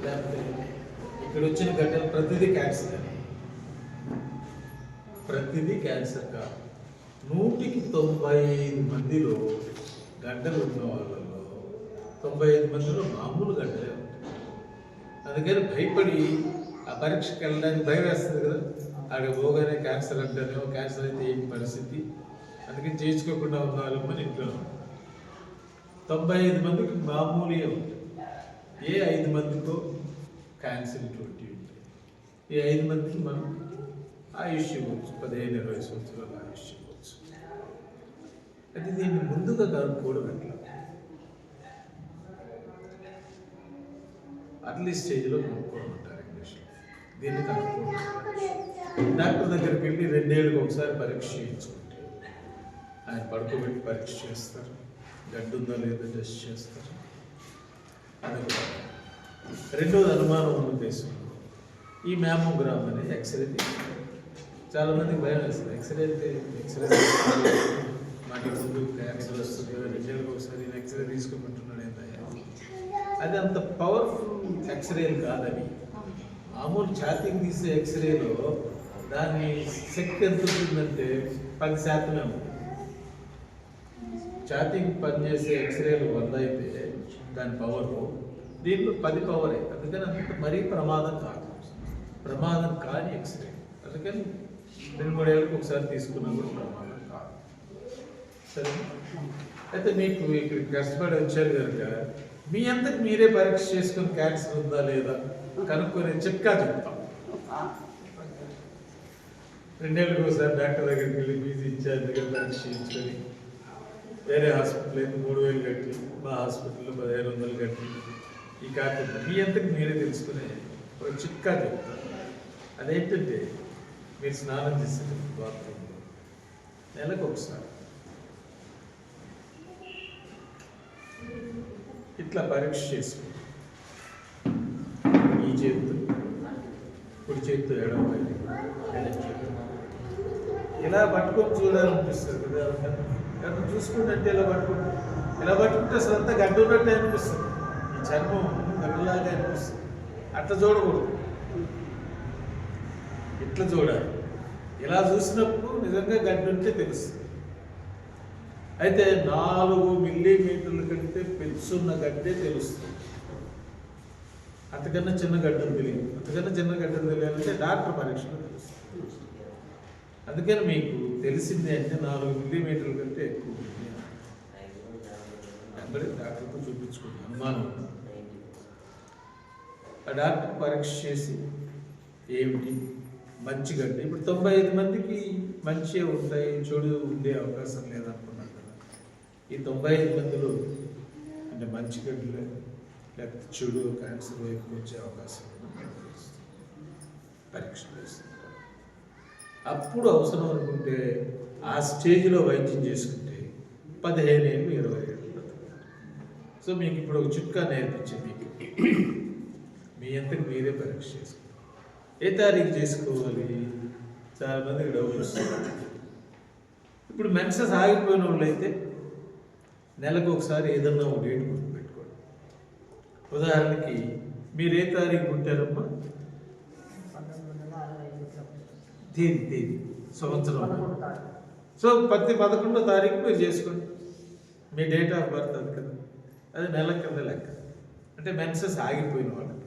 లేకపోతే ఇక్కడ వచ్చిన గడ్డలు ప్రతిదీ క్యాన్సర్ అని. ప్రతిదీ క్యాన్సర్ కాదు. 195 మందిలో గడ్డలు ఉన్న వాళ్ళలో 95 మందిలో మామూలు గడ్డలే ఉంటాయి. అందుకని భయపడి ఆ పరీక్షకి వెళ్ళడానికి భయం వేస్తుంది కదా. ఆడ పోగానే క్యాన్సర్ అంటేనేమో క్యాన్సర్ అయితే ఏంటి పరిస్థితి, అందుకని చేయించుకోకుండా ఉన్న వాళ్ళమని ఇంట్లో 95 మందికి మామూలుగా ఉంటాయి. ఏ 5 మందికో క్యాన్సర్ ఇటువంటి ఉంటాయి. ఈ 5 మందికి మనం ఆయుష్ ఇవ్వచ్చు, 15-20 సంవత్సరాల ఆయుష్ ఇవ్వచ్చు. అయితే దీన్ని ముందుగా కనుక్కోవడం ఎట్లా? అర్లీ స్టేజ్లో కనుక్కోవడం అంటారు ఇంగ్లీష్లో. దీన్ని కనుక్కోవడం డాక్టర్ దగ్గరికి వెళ్ళి 2 ఏళ్ళకి ఒకసారి పరీక్ష చేయించుకుంటే ఆయన పడుకోబెట్టి పరీక్ష చేస్తారు, గడ్డు ఉందో లేదో టెస్ట్ చేస్తారు. అది రెండోది అనుమానం ఉన్న దేశంలో ఈ మ్యామోగ్రామ్ అనేది ఎక్స్రే తీసుకుంటారు. చాలామందికి భయం వేస్తుంది. ఎక్స్రే అంటే ఎక్స్రే మాకు ముందు క్యాన్సర్ వస్తుంది, 2 ఏళ్ళకి ఒకసారి ఎక్స్రే తీసుకోమంటున్నాడు ఏంటయ్యా. అది అంత పవర్ఫుల్ ఎక్స్రేలు కాదని. మామూలు ఛాతీకి తీసే ఎక్స్రేలో దాని శక్తి ఎంత ఉంటుందంటే 10% ఉంటుంది. ఛాతీకి పనిచేసే ఎక్స్రేలు 100 అయితే దాని పవర్, దీంట్లో 10 పవరే. అందుకని అంత మరీ ప్రమాదం కాదు, ప్రమాదం కాని ఎక్స్రే. అందుకని 2-3 ఏళ్ళకి ఒకసారి తీసుకున్నా కూడా ప్రమాదం కాదు. సరే, అయితే మీకు ఇక్కడికి కష్టపడి వచ్చారు కనుక మీ అంతకు మీరే పరీక్ష చేసుకుని క్యాన్సర్ ఉందా లేదా కనుక్కొని చిట్కా చెప్తాం. 2 ఏళ్ళకి ఒకసారి డాక్టర్ దగ్గరికి వెళ్ళి ఫీజు ఇన్ఛార్జ్ దగ్గర పరీక్ష చేయించుకొని వేరే హాస్పిటల్ అయితే 3000 కట్టి, మా హాస్పిటల్లో 1500 కట్టి, ఈ కాకుండా మీ అంతకు మీరే తెలుసుకునే ఒక చిట్కా చెప్తారు. అదేంటంటే మీరు స్నానం చేసే బాత్రూంలో నెలకు ఒకసారి ఇట్లా పరీక్ష చేసుకుంటాం. ఈ చేతితో, కుడి చేతితో ఎడమ ఇలా పట్టుకొని చూడాలనిపిస్తుంది కదా. గడ్డ చూసుకుంటే ఇలా పట్టుకుంటే అసలు అంతా గడ్డ ఉన్నట్టే అనిపిస్తుంది. ఈ చర్మం గడ్డలాగా అనిపిస్తుంది. అట్లా చూడకూడదు, ఇట్లా చూడాలి. ఇలా చూసినప్పుడు నిజంగా గడ్డ ఉంటే తెలుస్తుంది. అయితే 4 మిల్లీమీటర్ల కంటే పెంచున్న గడ్డే తెలుస్తుంది. అంతకన్నా చిన్న గడ్డలు తెలియదు. అంతకన్నా చిన్న గడ్డలు తెలియాలంటే డాక్టర్ పరీక్షలో తెలుస్తుంది. అందుకని మీకు తెలిసింది అంటే 4 మిల్లీమీటర్ల కంటే ఎక్కువ ఉంది. అందరూ డాక్టర్తో చూపించుకుంటారు. అనుమానం ఆ డాక్టర్ పరీక్ష చేసి ఏమిటి మంచి గడ్డ. ఇప్పుడు 95 మందికి మంచిగా ఉంటాయి, చెడు ఉండే అవకాశం లేదనుకున్నాను కదా. ఈ 95 మందిలో అంటే మంచి గడ్డలే లేకపోతే చెడు క్యాన్సర్ వైపు వచ్చే అవకాశం పరీక్ష చేస్తుంది. అప్పుడు అవసరం అనుకుంటే ఆ స్టేజ్లో వైద్యం చేసుకుంటే 15 ఏళ్ళు 20 ఏళ్ళు. సో మీకు ఇప్పుడు ఒక చిట్కా నేర్పించే మీకు మీ అంతకు మీరే పరీక్ష చేసుకోవాలి. ఏ తారీఖు చేసుకోవాలి? చాలామందికి డౌట్ వస్తుంది. ఇప్పుడు మెన్సెస్ ఆగిపోయిన వాళ్ళు అయితే నెలకు ఒకసారి ఏదన్నా ఒక డేట్ గుర్తుపెట్టుకోండి. ఉదాహరణకి మీరు ఏ తారీఖు పుట్టారమ్మా? తేదీ సంవత్సరం. సో ప్రతి 11వ తారీఖు మీరు చేసుకోండి. మీ డేట్ ఆఫ్ బర్త్ అది కదా, అది నెల కింద లెక్క. అంటే మెన్సెస్ ఆగిపోయిన వాళ్ళకి.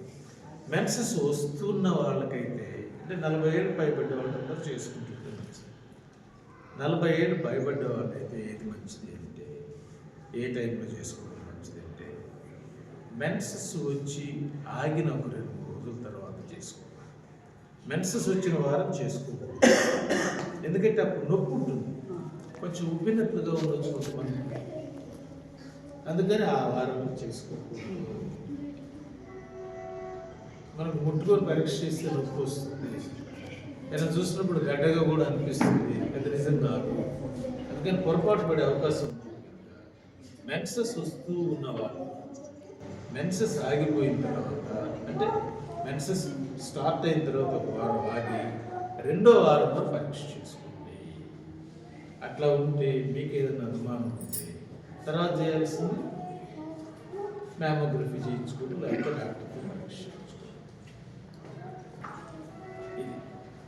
మెన్సెస్ వస్తున్న వాళ్ళకైతే అంటే 40 ఏళ్ళు పైబడ్డ వాళ్ళందరూ చేసుకుంటుంది మంచిది. 40 ఏళ్ళు పైబడ్డ వాళ్ళైతే ఏది మంచిది అంటే, ఏ టైంలో చేసుకోవడం మంచిది అంటే మెన్సెస్ వచ్చి ఆగిన ఒక 2 రోజుల తర్వాత చేసుకోవాలి. మెన్సెస్ వచ్చిన వారం చేసుకోకూడదు. ఎందుకంటే అప్పుడు నొప్పి ఉంటుంది, కొంచెం ఉబ్బినట్లుగా ఉండొచ్చు కొంతమంది. అందుకని ఆ వారం చేసుకోకూడదు. మనకు ముట్టుకొని పరీక్ష చేస్తే నొప్పి వస్తుంది, ఏదైనా చూసినప్పుడు గడ్డగా కూడా అనిపిస్తుంది, అది నిజం కాదు. అందుకని పొరపాటు పడే అవకాశం ఉంది. మెన్సెస్ వస్తూ ఉన్నవాళ్ళు మెన్సెస్ ఆగిపోయిన తర్వాత అంటే మెన్సెస్ స్టార్ట్ అయిన తర్వాత ఒక వారం ఆగి 2వ వారంలో పరీక్ష చేసుకోండి. అట్లా ఉంటే మీకు ఏదైనా అనుమానం ఉంటే తర్వాత చేయాల్సింది మ్యామోగ్రఫీ చేయించుకుంటూ లేకపోతే డాక్టర్తో పరీక్ష చేయించుకోండి.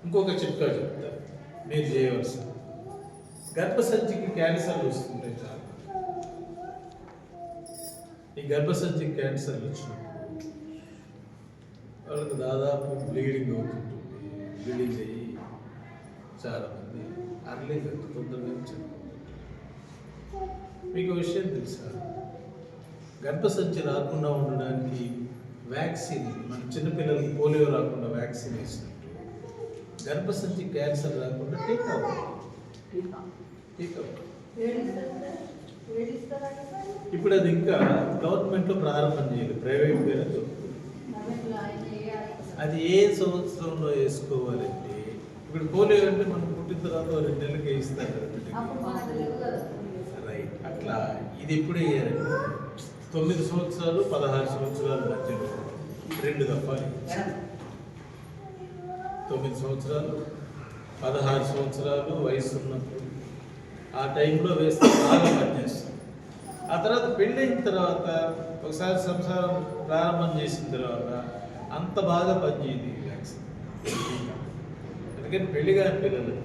ఇంకొక చిట్కా చెప్తారు మీరు చేయవలసిన. గర్భసంచికి క్యాన్సర్లు వస్తుంటాయి చాలా. ఈ గర్భసంచికి క్యాన్సర్లు వచ్చినప్పుడు వాళ్ళకి దాదాపు బ్లీడింగ్ అవుతుంటుంది. బ్లీడింగ్ అయ్యి చాలామంది అర్లీగా తొందరగా చనిపోతుంటారు. మీకు విషయం తెలుసా? గర్భసంచి రాకుండా ఉండడానికి వ్యాక్సిన్, మన చిన్నపిల్లలకి పోలియో రాకుండా వ్యాక్సిన్ వేసినట్టు గర్భసంచి క్యాన్సర్ రాకుండా టీకా ఇప్పుడు అది ఇంకా గవర్నమెంట్లో ప్రారంభం చేయాలి, ప్రైవేట్ పేరు అది ఏ సంవత్సరంలో వేసుకోవాలంటే ఇప్పుడు పోలియో అంటే మనం పుట్టిన తర్వాత 2 నెలలకి వేయిస్తారు కదా. రైట్, అట్లా ఇది ఎప్పుడు వేయాలంటే 9 సంవత్సరాలు 16 సంవత్సరాల మధ్యలో 2 దఫాలు. 9 సంవత్సరాలు 16 సంవత్సరాలు వయసు ఉన్నప్పుడు ఆ టైంలో వేస్తే బాగా పనిచేస్తుంది. ఆ తర్వాత పెళ్ళైన తర్వాత ఒకసారి సంసారం ప్రారంభం చేసిన తర్వాత అంత బాగా పనిచేయదు ఈ వ్యాక్సిన్. ఎందుకంటే పెళ్లి కాని పిల్లలకి,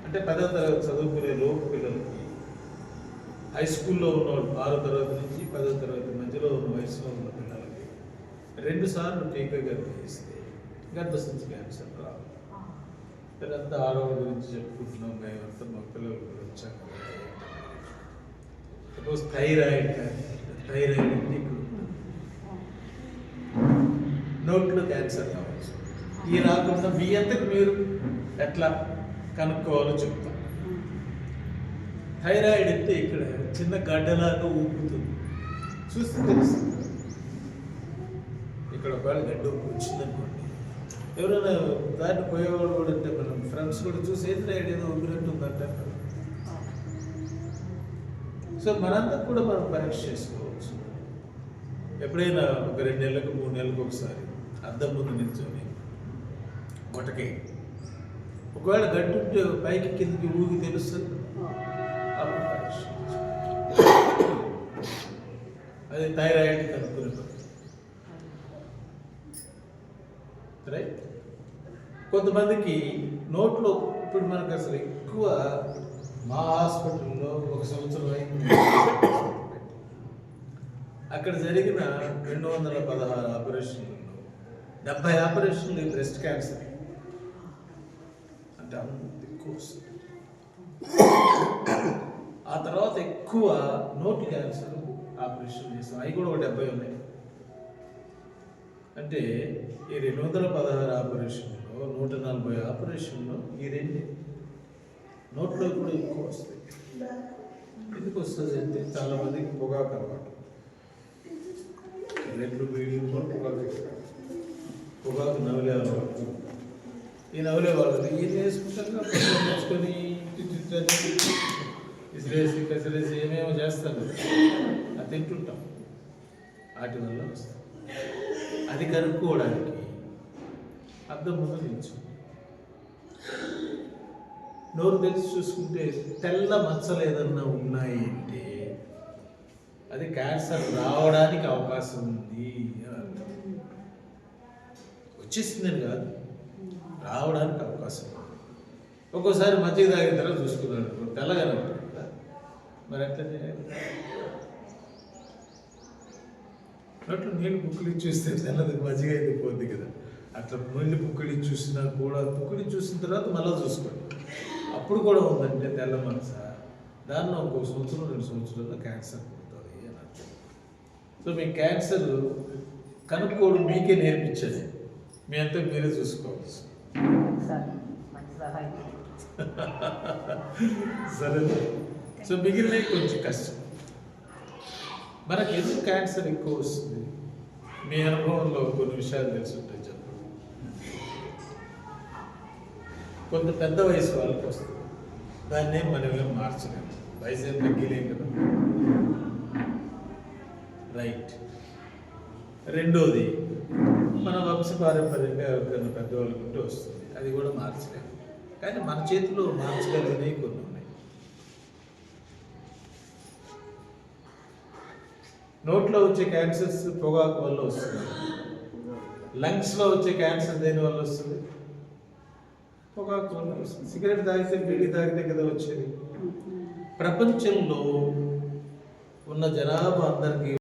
అంటే 10వ తరగతి చదువుకునే లోపు పిల్లలకి, హై స్కూల్లో ఉన్నవాళ్ళు 6వ తరగతి నుంచి 10వ తరగతి మధ్యలో ఉన్న వయసులో ఉన్న పిల్లలకి 2 సార్లు టీకా వేస్తే గర్భసంచి క్యాన్సర్ రాదు. పిల్లలంతా ఆడవాళ్ళ గురించి చెప్పుకుంటున్నాం, మేమంతా మా పిల్లలు కూడా వచ్చాం. సపోజ్ థైరాయిడ్ కానీ, థైరాయిడ్ అంటే నోట్లో క్యాన్సర్ కావచ్చు. ఈ రాకుండా మీ అంతకు మీరు ఎట్లా కనుక్కోవాలో చెప్తాం. థైరాయిడ్ అంటే ఇక్కడ చిన్న గడ్డలాగా ఊపుతుంది, చూస్తే తెలుస్తుంది. ఇక్కడ ఒకవేళ గడ్డ వచ్చిందనుకోండి, ఎవరైనా దాన్ని పోయేవాళ్ళు కూడా అంటే మనం ఫ్రెండ్స్ కూడా చూసి థైరాయిడ్ ఏదో ఊపినట్టు ఉందంటారు. సో మనంతా కూడా మనం పరీక్ష చేసుకోవచ్చు. ఎప్పుడైనా ఒక 2 నెలలకు 3 నెలలకు ఒకసారి అద్దం ముందు నిల్చొని మొట్టకే ఒకవేళ గట్టుంటే పైకి కిందకి ఊగి తెలుస్తుంది, అప్పుడు పరీక్ష. అది థైరాయిడ్ కనుక్కునే రైట్. కొంతమందికి నోట్లో ఇప్పుడు మనకు అసలు ఎక్కువ మా హాస్పిటల్లో 1 సంవత్సరం అయింది, అక్కడ జరిగిన 216 ఆపరేషన్లలో 70 ఆపరేషన్లు బ్రెస్ట్ క్యాన్సర్. అంటే అంత ఎక్కువ వస్తుంది. ఆ తర్వాత ఎక్కువ నోటి క్యాన్సర్ ఆపరేషన్ చేస్తాం, అవి కూడా 70 ఉన్నాయి. అంటే ఈ 216 ఆపరేషన్లో 140 ఆపరేషన్లో ఈ 2 నోట్లో కూడా ఎక్కువ వస్తాయి. ఎందుకు వస్తుంది అంటే చాలామందికి పొగాకు అలవాటు, రెడ్లు బీడీలు పొగాకు నవలే అలవాటు. ఈ నవలే వాళ్ళకి ఏం చేసుకుంటారు, నేర్చుకొని ఇసిరేసి కసిరేసి ఏమేమో చేస్తారు, అది తింటుంటాం. వాటి వల్ల వస్తుంది. అది కనుక్కోవడానికి అద్దం ముందు నిల్చు, నోరు తెరిచి చూసుకుంటే తెల్ల మచ్చలు ఏదన్నా ఉన్నాయి అంటే అది క్యాన్సర్ రావడానికి అవకాశం ఉంది. వచ్చేసిందని కాదు, రావడానికి అవకాశం ఉంది. ఒక్కోసారి మజ్జిగ తాగిన తర్వాత చూసుకున్నాడు తెల్లగానే ఉంటుంది కదా, మరి ఎట్లా చేయాలి? అట్లా నీళ్ళు పుక్కులిచ్చి చూస్తే తెల్లది మజ్జిగ అయితే పోద్ది కదా. అట్లా నీళ్ళు పుక్కులిచ్చి చూసినా కూడా పుక్కులిచ్చి చూసిన తర్వాత మళ్ళీ చూసుకోండి, అప్పుడు కూడా ఉందంటే తెల్ల మచ్చ, దానిలో 1 సంవత్సరం 2 సంవత్సరాల్లో క్యాన్సర్ పుడుతుంది అని అర్థం. సో మీ క్యాన్సర్ కనుక్కోవడం మీకే నేర్పించండి, మీ అంతా మీరే చూసుకోవచ్చు. సరే. సో మిగిలినవి కొంచెం కష్టం. మనకు ఎందుకు క్యాన్సర్ ఎక్కువ వస్తుంది? మీ అనుభవంలో కొన్ని విషయాలు తెలుసుంటాయి చెప్పండి. కొంత పెద్ద వయసు వాళ్ళకి వస్తుంది, దాన్ని మనమేం మార్చలేము, వయసు ఏం తగ్గిలేం కదా. రైట్. రెండోది మన వంశపారంపర్యంగా ఎవరికైనా పెద్దవాళ్ళకి ఉంటే వస్తుంది, అది కూడా మార్చలేము. కానీ మన చేతిలో మార్చగలిగినవి కొన్ని ఉన్నాయి. నోట్లో వచ్చే క్యాన్సర్స్ పొగాకు వల్ల వస్తుంది. లంగ్స్లో వచ్చే క్యాన్సర్ దేని వల్ల వస్తుంది? పొగాకు సిగరెట్ తాగితే బీడీ తాగితే కదా వచ్చేది. ప్రపంచంలో ఉన్న జనాభా అందరికీ